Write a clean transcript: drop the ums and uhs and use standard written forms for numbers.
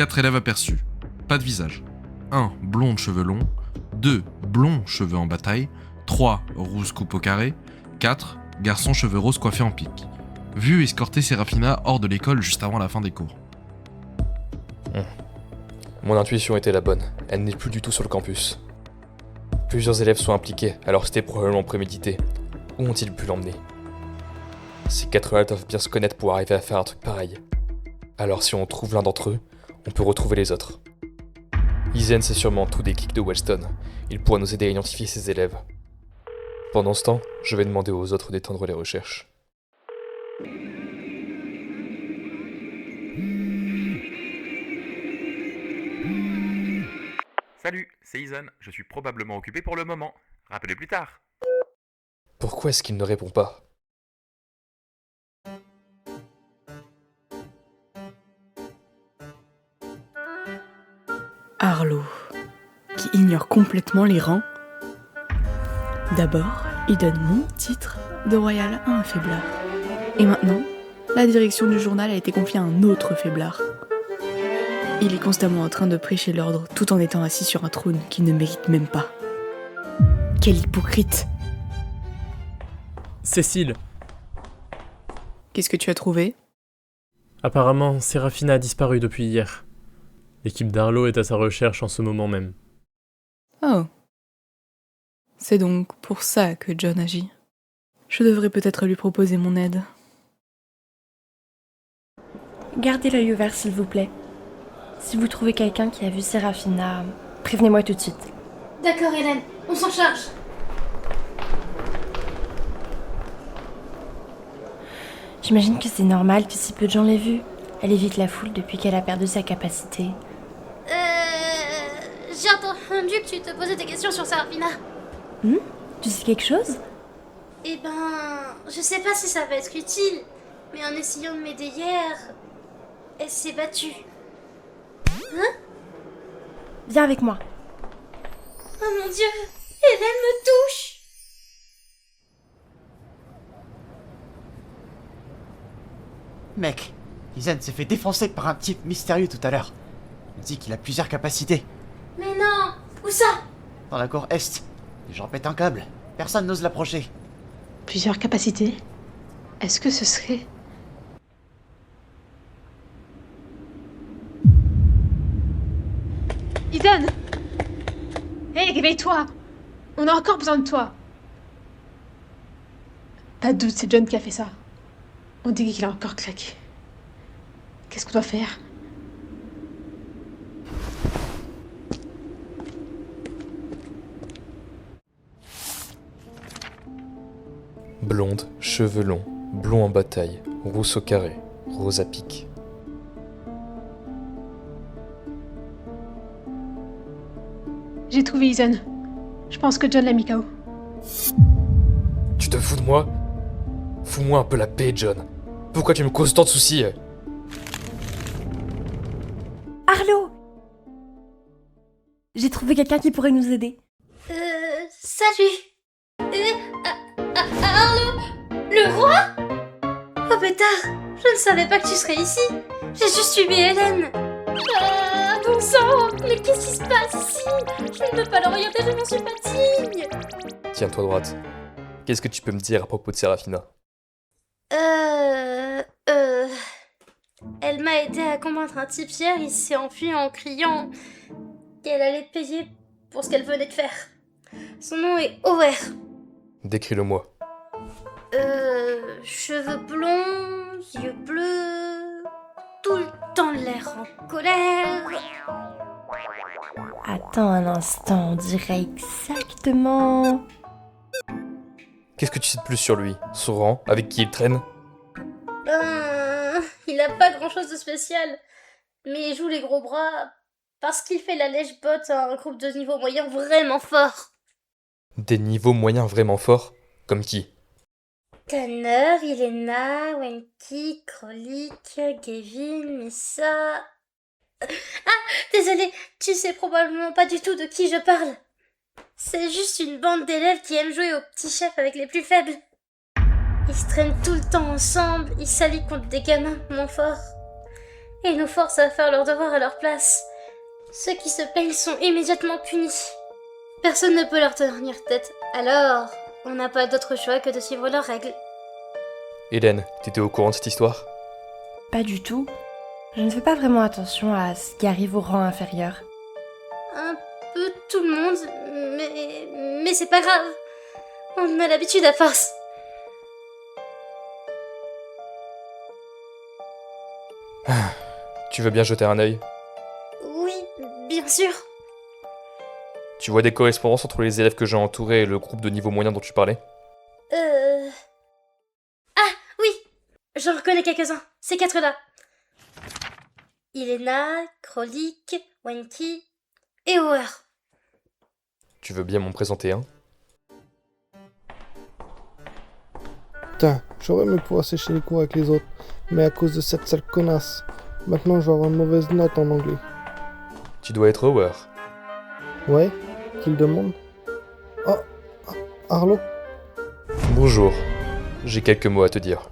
4 élèves aperçus. Pas de visage. 1. Blonde, cheveux longs. 2. Blond, cheveux en bataille. 3. Rousse, coupe au carré. 4. Garçon, cheveux roses coiffés en pique. Vu escorter Serafina hors de l'école juste avant la fin des cours. Mon intuition était la bonne, elle n'est plus du tout sur le campus. Plusieurs élèves sont impliqués, alors c'était probablement prémédité. Où ont-ils pu l'emmener? Ces 4 doivent bien se connaître pour arriver à faire un truc pareil. Alors si on trouve l'un d'entre eux, on peut retrouver les autres. Izen sait sûrement tout des clics de Wellston, il pourra nous aider à identifier ses élèves. Pendant ce temps, je vais demander aux autres d'étendre les recherches. Salut, c'est Izen, je suis probablement occupé pour le moment. Rappelez plus tard. Pourquoi est-ce qu'il ne répond pas? Arlo, qui ignore complètement les rangs. D'abord, il donne mon titre de royal à un faiblard. Et maintenant, la direction du journal a été confiée à un autre faiblard. Il est constamment en train de prêcher l'ordre tout en étant assis sur un trône qu'il ne mérite même pas. Quel hypocrite! Cécile, Qu'est-ce que tu as trouvé? apparemment, Serafina a disparu depuis hier. L'équipe d'Arlo est à sa recherche en ce moment même. Oh. C'est donc pour ça que John agit. Je devrais peut-être lui proposer mon aide. Gardez l'œil ouvert s'il vous plaît. Si vous trouvez quelqu'un qui a vu Serafina, prévenez-moi tout de suite. D'accord, Hélène, on s'en charge. J'imagine que c'est normal que si peu de gens l'aient vue. Elle évite la foule depuis qu'elle a perdu sa capacité. J'ai entendu que tu te posais des questions sur Serafina. Tu sais quelque chose? Eh ben, je sais pas si ça va être utile, mais en essayant de m'aider hier, elle s'est battue. Viens avec moi. Oh mon Dieu, Hélène me touche. Mec, Izen s'est fait défoncer par un type mystérieux tout à l'heure. On dit qu'il a plusieurs capacités. Mais non, où ça? Dans la cour Est, les gens pètent un câble. Personne n'ose l'approcher. Plusieurs capacités. Est-ce que ce serait... Ethan! Hé, réveille-toi! On a encore besoin de toi! Pas de doute, c'est John qui a fait ça. On dirait qu'il a encore craqué. Qu'est-ce qu'on doit faire? Blonde, cheveux longs, blond en bataille, rousse au carré, rose à pique. J'ai trouvé Ethan. Je pense que John l'a mis KO. Tu te fous de moi? Fous-moi un peu la paix, John. Pourquoi tu me causes tant de soucis? Arlo! J'ai trouvé quelqu'un qui pourrait nous aider. Salut. Arlo, le roi? Oh pétard, je ne savais pas que tu serais ici. J'ai juste suivi Hélène. Ah, bon sang, mais qu'est-ce qui se passe ici? Je ne peux pas l'orienter, je n'en suis pas digne. Tiens-toi droite. Qu'est-ce que tu peux me dire à propos de Serafina? Elle m'a aidé à combattre un type hier, il s'est enfui en criant qu'elle allait payer pour ce qu'elle venait de faire. Son nom est Howard. Décris-le-moi. Cheveux blonds, yeux bleus, tout le temps l'air en colère. Attends un instant, on dirait exactement... Qu'est-ce que tu sais de plus sur lui? Son rang? Avec qui il traîne? Il a pas grand chose de spécial, mais il joue les gros bras parce qu'il fait la lèche-botte à un groupe de niveau moyen vraiment fort. Des niveaux moyens vraiment forts? Comme qui? Tanner, Ilena, Wenky, Krolik, Gavin, Missa... désolé, tu sais probablement pas du tout de qui je parle. C'est juste une bande d'élèves qui aiment jouer au petit chef avec les plus faibles. Ils se traînent tout le temps ensemble, ils s'allient contre des gamins moins forts. et nous forcent à faire leurs devoirs à leur place. Ceux qui se plaignent sont immédiatement punis. Personne ne peut leur tenir tête, alors on n'a pas d'autre choix que de suivre leurs règles. Hélène, t'étais au courant de cette histoire? Pas du tout. Je ne fais pas vraiment attention à ce qui arrive au rang inférieur. Un peu tout le monde, mais c'est pas grave. On a l'habitude à force. Tu veux bien jeter un œil? Oui, bien sûr. Tu vois des correspondances entre les élèves que j'ai entourés et le groupe de niveau moyen dont tu parlais? Ah, oui. J'en reconnais quelques-uns. Ces quatre-là. Ilena, Krolik, Wenki et Hauer. Tu veux bien m'en présenter un? Putain, j'aurais aimé pouvoir sécher les cours avec les autres, mais à cause de cette sale connasse, maintenant je vais avoir une mauvaise note en anglais. Tu dois être Hauer. Ouais? Qui le demande? Oh, Arlo? Bonjour, j'ai quelques mots à te dire.